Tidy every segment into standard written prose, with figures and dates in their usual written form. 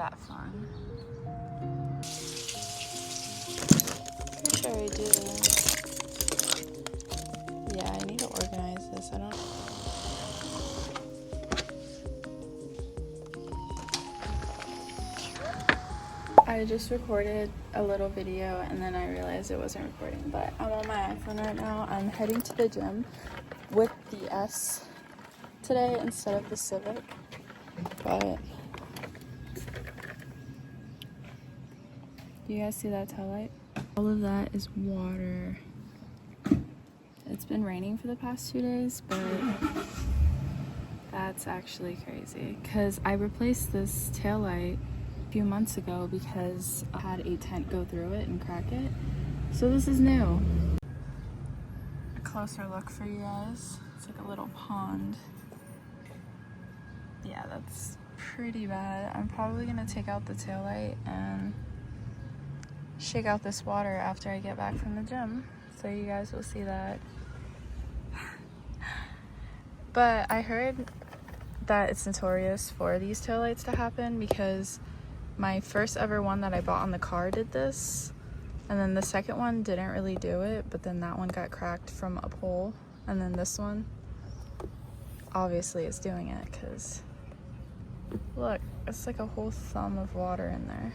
that fun. Pretty sure I do. Yeah, I need to organize this. I just recorded a little video and then I realized it wasn't recording, but I'm on my iPhone right now. I'm heading to the gym with the S today instead of the Civic, but you guys see that tail light? All of that is water. It's been raining for the past 2 days, but that's actually crazy because I replaced this tail light a few months ago because I had a tent go through it and crack it. So this is new. A closer look for you guys. It's like a little pond. Yeah, that's pretty bad. I'm probably gonna take out the taillight and shake out this water after I get back from the gym. So you guys will see that. But I heard that it's notorious for these taillights to happen because my first ever one that I bought on the car did this. And then the second one didn't really do it, but then that one got cracked from a pole. And then this one obviously is doing it because look, it's like a whole thumb of water in there.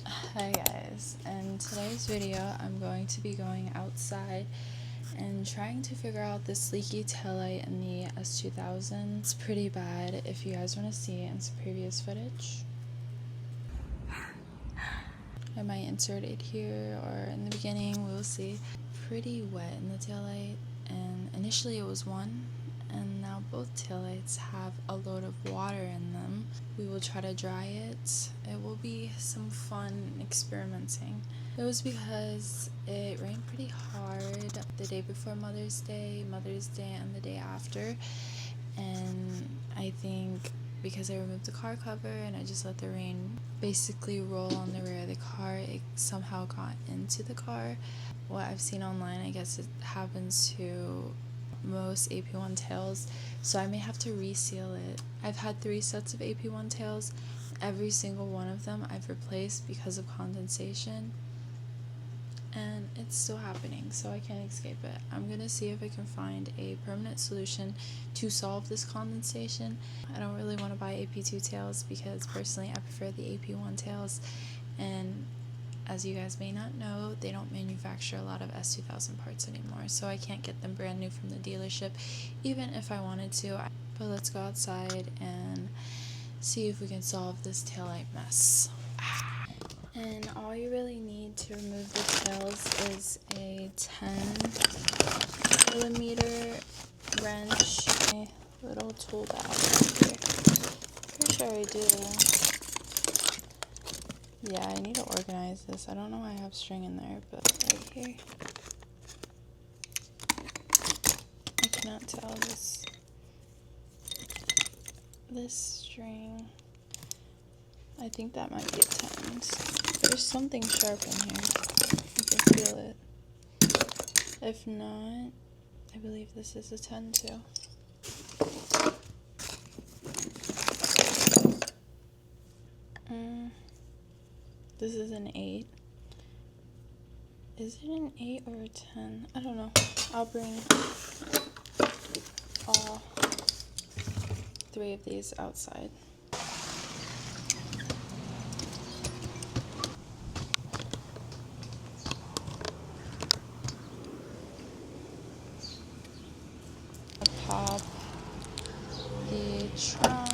Hi guys, in today's video I'm going to be going outside and trying to figure out this leaky taillight in the S2000. It's pretty bad if you guys want to see it in some previous footage. I might insert it here or in the beginning, we'll see. Pretty wet in the taillight, and initially it was one, and now both taillights have a load of water in them. We will try to dry it. It will be some fun experimenting. It was because it rained pretty hard the day before Mother's Day, and the day after. And I think because I removed the car cover and I just let the rain basically roll on the rear of the car, it somehow got into the car. What I've seen online, I guess it happens to most AP1 tails, so I may have to reseal it. I've had 3 sets of AP1 tails. Every single one of them I've replaced because of condensation, and it's still happening, so I can't escape it. I'm gonna see if I can find a permanent solution to solve this condensation. I don't really want to buy AP2 tails because personally I prefer the AP1 tails, and as you guys may not know, they don't manufacture a lot of S2000 parts anymore, so I can't get them brand new from the dealership even if I wanted to. But let's go outside and see if we can solve this taillight mess. And all you really need to remove the tails is a 10mm wrench, a little tool bag right here. Pretty sure I do. Yeah, I need to organize this. I don't know why I have string in there, but right here. I cannot tell this string. I think that might be a 10. There's something sharp in here. You can feel it. If not, I believe this is a 10 too. This is an 8. Is it an 8 or a 10? I don't know. I'll bring all 3 of these outside. Pop the trunk,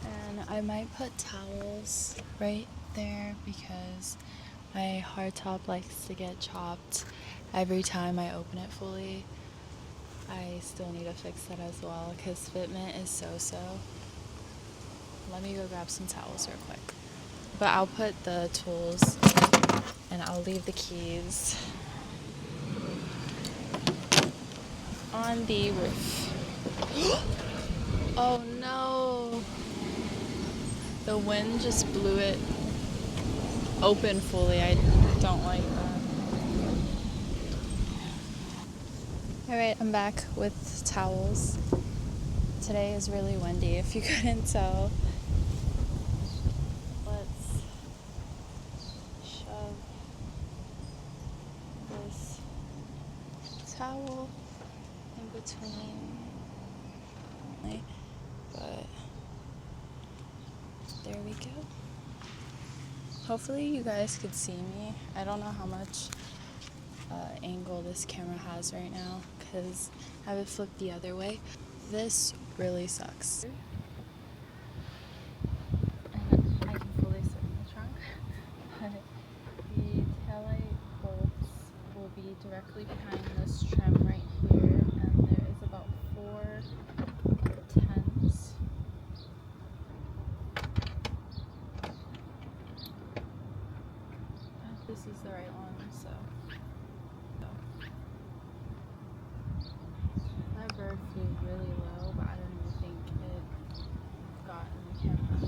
and I might put towels right there because my hardtop likes to get chopped every time I open it fully. I still need to fix that as well because fitment is so. Let me go grab some towels real quick. But I'll put the tools and I'll leave the keys on the roof. Oh no! The wind just blew it open fully. I don't like that. Alright, I'm back with towels. Today is really windy, if you couldn't tell. Let's shove this towel in between. But there we go. Hopefully you guys could see me. I don't know how much angle this camera has right now because I have it flipped the other way. This really sucks. And I can fully sit in the trunk, but the taillight bolts will be directly behind this trim right here, and there is about 4 10s. This is the right one, so. That bird flew really low, but I don't even think it got in the camera.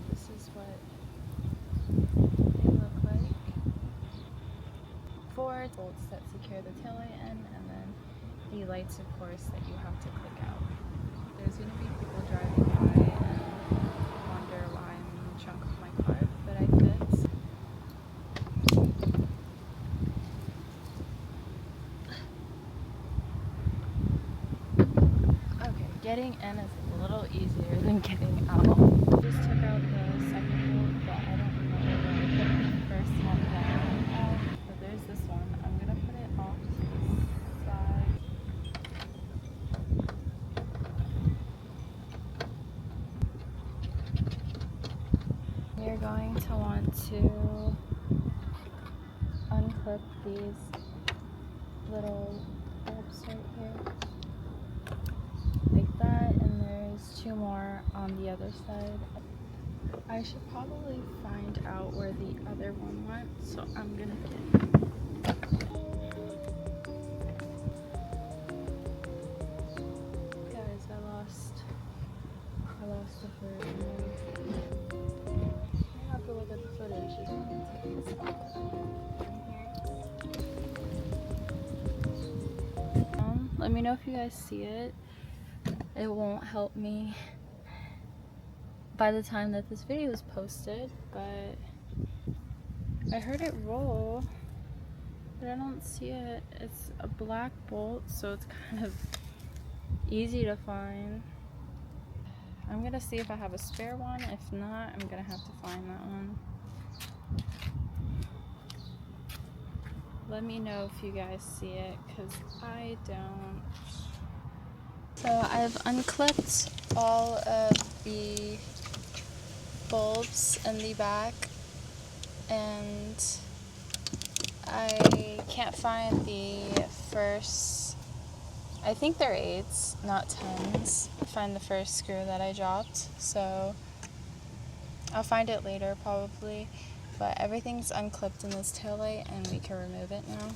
This is what they look like. 4 bolts that secure the taillight in, and then the lights, of course, that you have to click out. There's going to be people driving by and wonder why I'm in the trunk of my car, but I fit. Getting in is a little easier than getting out. Just took out the second bolt, but I don't know where I put the first one down. But there's this one. I'm gonna put it off to the side. You're going to want to unclip these little bolts right here. Like that, and there's 2 more on the other side. I should probably find out where the other one went, so I'm gonna get it. Guys, I lost the bird. I have to look at the footage. Let me know if you guys see it. It won't help me by the time that this video is posted, but I heard it roll, but I don't see it. It's a black bolt, so it's kind of easy to find. I'm gonna see if I have a spare one. If not, I'm gonna have to find that one. Let me know if you guys see it, because I don't. So I've unclipped all of the bulbs in the back, and I can't find the first, I think they're 8s, not 10s. Find the first screw that I dropped, so I'll find it later probably, but everything's unclipped in this taillight and we can remove it now.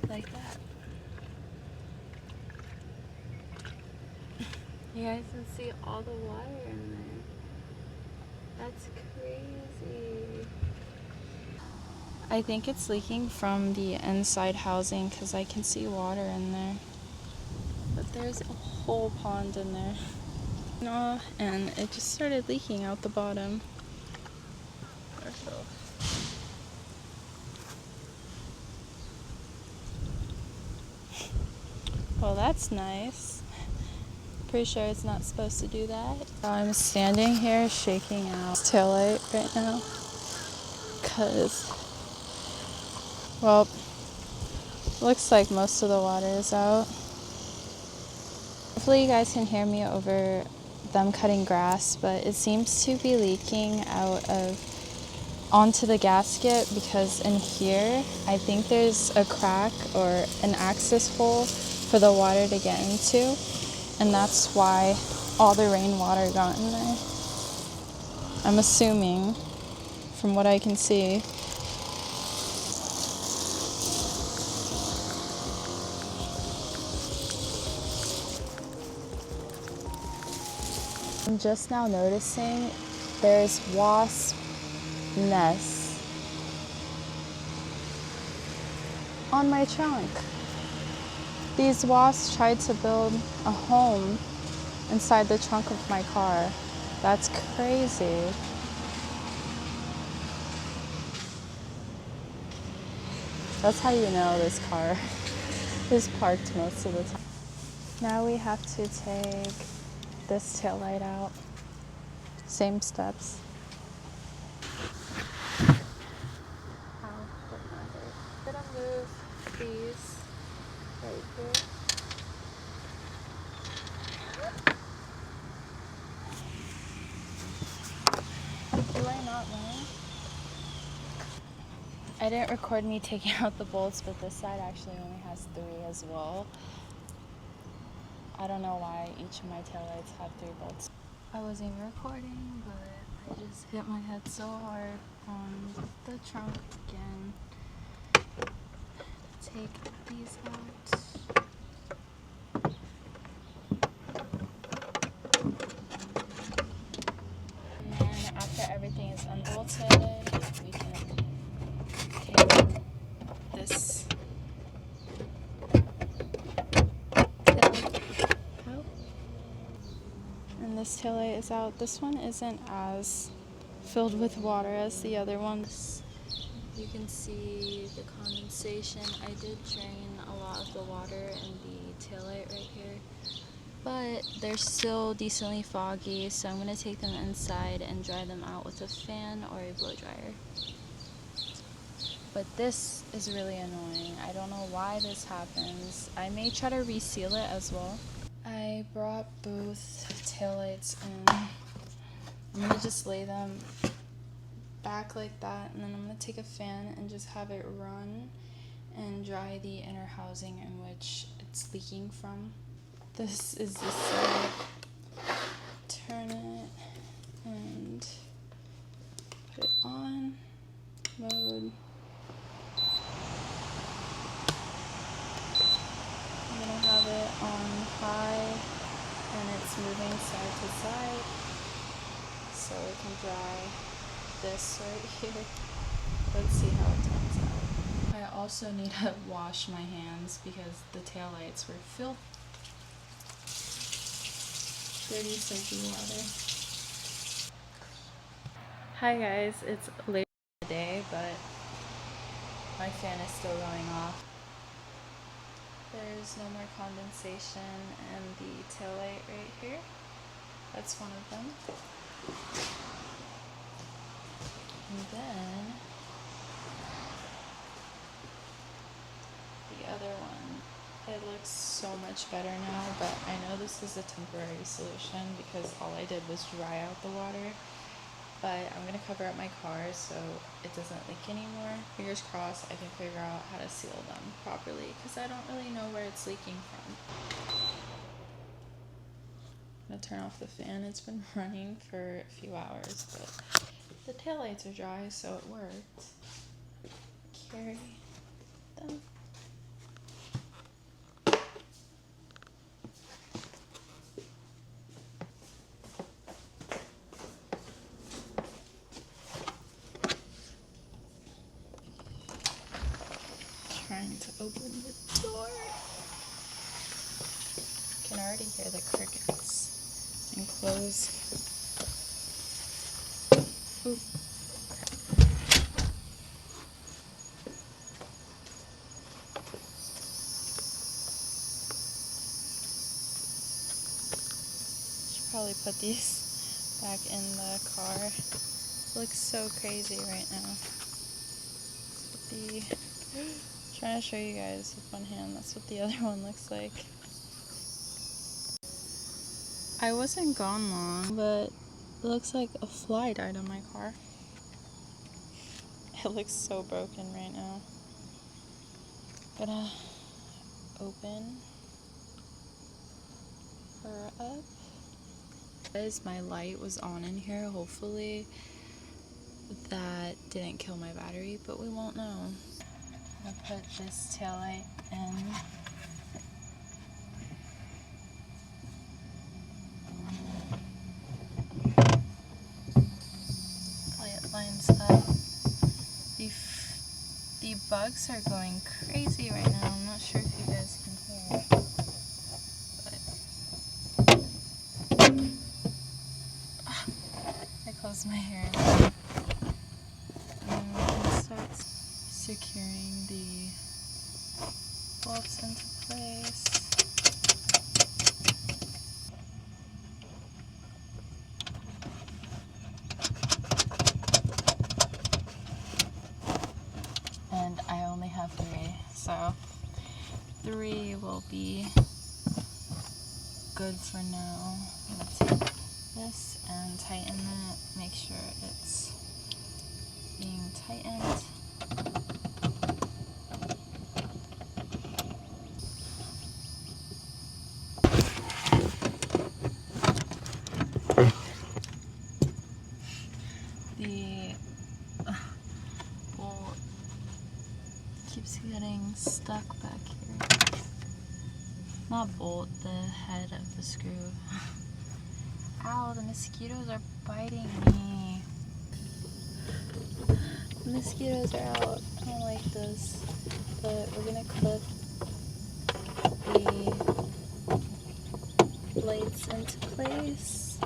Like that. You guys can see all the water in there. That's crazy. I think it's leaking from the inside housing because I can see water in there. But there's a whole pond in there. No, and it just started leaking out the bottom. Well, that's nice. Pretty sure it's not supposed to do that. I'm standing here shaking out this taillight right now because, well, looks like most of the water is out. Hopefully you guys can hear me over them cutting grass, but it seems to be leaking out of onto the gasket because in here I think there's a crack or an access hole for the water to get into, and that's why all the rainwater got in there. I'm assuming from what I can see. I'm just now noticing there's wasp nests on my trunk. These wasps tried to build a home inside the trunk of my car. That's crazy. That's how you know this car is parked most of the time. Now we have to take this taillight out. Same steps. I'm gonna move these right here. Will I not learn? I didn't record me taking out the bolts, but this side actually only has 3 as well. I don't know why each of my taillights have 3 bolts. I wasn't even recording, but I just hit my head so hard on the trunk again. Take these out. And then after everything is unbolted, we can take this out. And this taillight is out. This one isn't as filled with water as the other ones. You can see the condensation. I did drain a lot of the water in the taillight right here, but they're still decently foggy, so I'm going to take them inside and dry them out with a fan or a blow dryer. But this is really annoying. I don't know why this happens. I may try to reseal it as well. I brought both taillights in. I'm going to just lay them back like that, and then I'm going to take a fan and just have it run and dry the inner housing in which it's leaking from. This is the side. Turn it and put it on mode. I'm going to have it on high and it's moving side to side so it can dry this right here. Let's see how it turns out. I also need to wash my hands because the taillights were filled dirty soapy water. Hi guys, it's late in the day, but my fan is still going off. There's no more condensation in the taillight right here. That's one of them. And then the other one. It looks so much better now, but I know this is a temporary solution because all I did was dry out the water. But I'm going to cover up my car so it doesn't leak anymore. Fingers crossed I can figure out how to seal them properly because I don't really know where it's leaking from. I'm going to turn off the fan. It's been running for a few hours, but the taillights are dry, so it worked. Carry them. Trying to open the door. I can already hear the crickets. And close. Ooh. Should probably put these back in the car. Looks so crazy right now. Trying to show you guys with one hand. That's what the other one looks like. I wasn't gone long, but it looks like a fly died on my car. It looks so broken right now. Gonna open her up. Guys, my light was on in here. Hopefully that didn't kill my battery, but we won't know. I'm gonna put this taillight in. The bugs are going crazy right now. I'm not sure if you guys can hear. But I closed my hair. And we can start securing the bolts into place. And I only have 3, so 3 will be good for now. Let's take this and tighten it, make sure it's being tightened. The bolt keeps getting stuck back here. Not bolt, the head of the screw. Ow, the mosquitoes are biting me. The mosquitoes are out. I don't like this. But we're gonna clip the lights into place.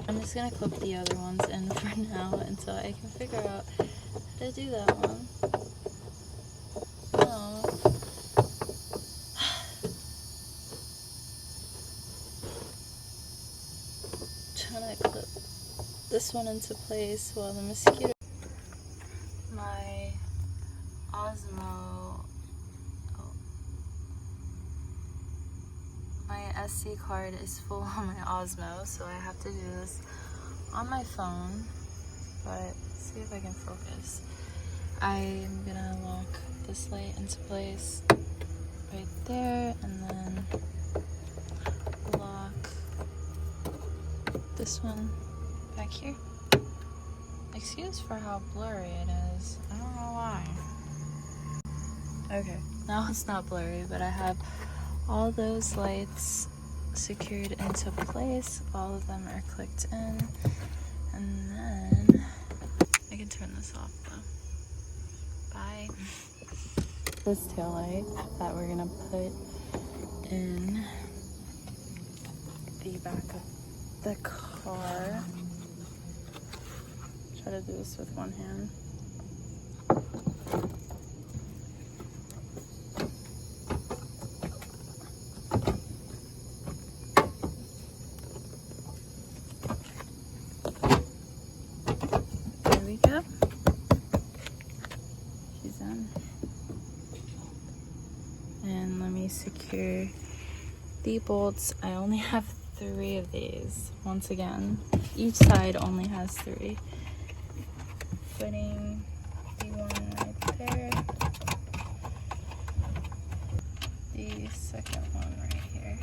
I'm just gonna clip the other ones in for now until I can figure out how to do that one. Oh. Trying to clip this one into place while the mosquito. My Osmo. My SD card is full on my Osmo, so I have to do this on my phone. But see if I can focus. I'm gonna lock this light into place right there, and then lock this one back here. Excuse for how blurry it is. I don't know why. Okay, now it's not blurry, but I have all those lights secured into place. All of them are clicked in. And then I can turn this off though. Bye. This tail light that we're gonna put in the back of the car. Try to do this with one hand. There we go. She's in. And let me secure the bolts. I only have 3 of these. Once again, each side only has 3. Putting the one right there. The second one right here.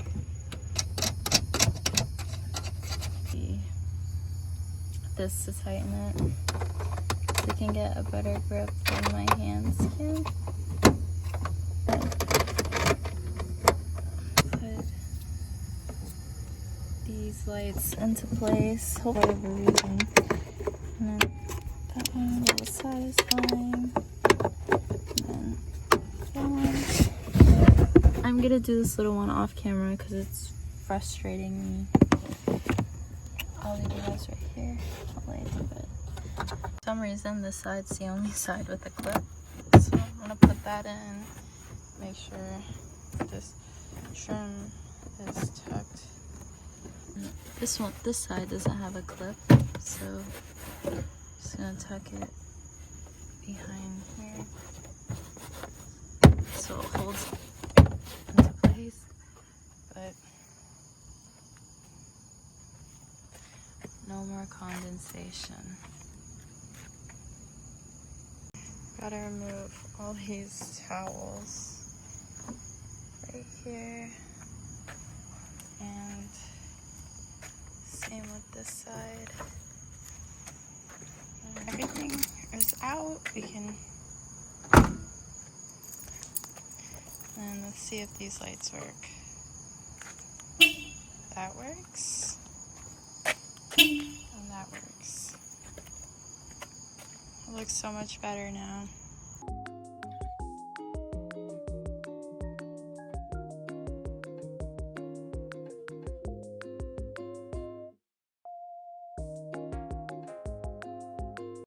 This to tighten it so you can get a better grip than my hands can. Put these lights into place for whatever reason. And then that one, the other side is fine. And then that one. I'm gonna do this little one off camera because it's frustrating me. I'll leave you guys right here. I'll lay to it. For some reason, this side's the only side with a clip. So I'm gonna put that in. Make sure this trim is tucked. This side doesn't have a clip, so I'm just gonna tuck it behind here so it holds into place. But no more condensation. Gotta remove all these towels right here, and same with this side. When everything is out, we can, and let's see if these lights work. That works. And that works. It looks so much better now.